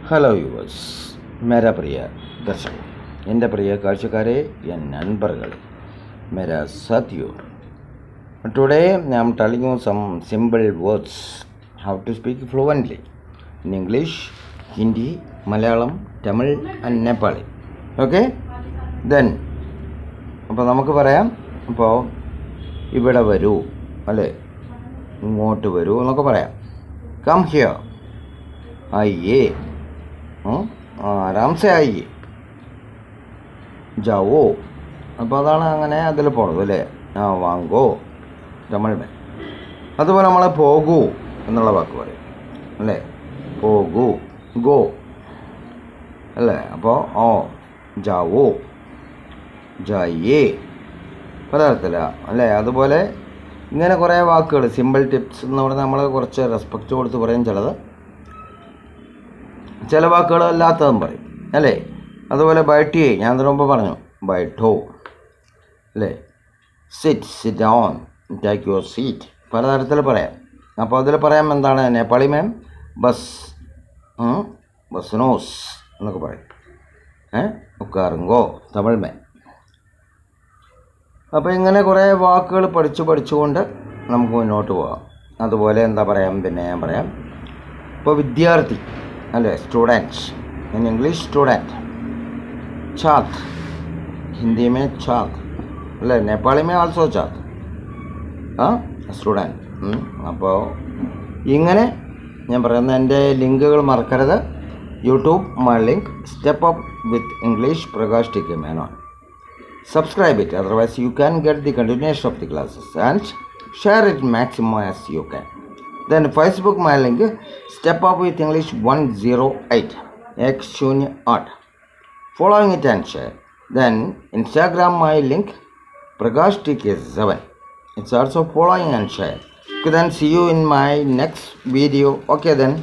Hello yours, മേരാ പ്രിയ ദർശക്, എൻ്റെ പ്രിയ കാഴ്ചക്കാരെ, എൻ നൻപറുകൾ, മേരാ സാത്തിയോ. Today I am telling you some simple words how to speak fluently in English, Hindi, Malayalam, Tamil and Nepali. Okay? Then അപ്പോൾ നമുക്ക് പറയാം. അപ്പോൾ ഇവിടെ വരൂ, അല്ലേ, ഇങ്ങോട്ട് വരൂ എന്നൊക്കെ പറയാം. കം ഹിയർ, ആയിയേ, ആരാംസെ ആയിയേ, ജാവോ. അപ്പോൾ അതാണ് അങ്ങനെ അതിൽ പോണത്, അല്ലേ. വാങ്ങോ തമിഴ്. അതുപോലെ നമ്മൾ പോകൂ എന്നുള്ള വാക്ക് പറയും, അല്ലേ. പോകൂ, ഗോ, അല്ലേ. അപ്പോൾ ജാവോ, ജായേ, പലതരത്തില, അല്ലേ. അതുപോലെ ഇങ്ങനെ കുറേ വാക്കുകൾ, സിമ്പിൾ ടിപ്സ് എന്ന് പറഞ്ഞാൽ നമ്മൾ കുറച്ച് റെസ്പെക്റ്റ് കൊടുത്ത് പറയും. ചില വാക്കുകൾ അല്ലാത്തതും പറയും, അല്ലേ. അതുപോലെ ബൈട്ടിയേ, ഞാൻ അതിന് മുമ്പ് പറഞ്ഞു, ബൈഠോ, അല്ലേ. Sit down, take your seat, പലതരത്തിൽ പറയാം. അപ്പോൾ അതിൽ പറയാം എന്താണ്, നേപ്പാളി മാം ബസ്, ബസ്നോസ് എന്നൊക്കെ പറയും. ഉക്കാറുങ്കോ തമിഴ് മാം. അപ്പോൾ ഇങ്ങനെ കുറേ വാക്കുകൾ പഠിച്ചുകൊണ്ട് നമുക്ക് മുന്നോട്ട് പോകാം. അതുപോലെ എന്താ പറയാം, പിന്നെ ഞാൻ പറയാം. ഇപ്പോൾ വിദ്യാർത്ഥി, അല്ലേ, student, in English student. ഛാത്ര, Hindi में ഛാത്ര, അല്ലേ. നേപ്പാളി में ആൾസോ ഛാത്ര, സ്റ്റുഡൻറ്റ്. അപ്പോൾ ഇങ്ങനെ ഞാൻ പറയുന്ന എൻ്റെ ലിങ്കുകൾ മറക്കരുത്. YouTube my link, step up with English Prakash T K Menon. Subscribe it, otherwise you can get the continuation of the classes, and share it maximum as you can. Then Facebook my link, Step Up with English 108 X08, following it and share. Then Instagram my link, Prakash TK7, it's also following and share. Okay, then see you in my next video. Okay then.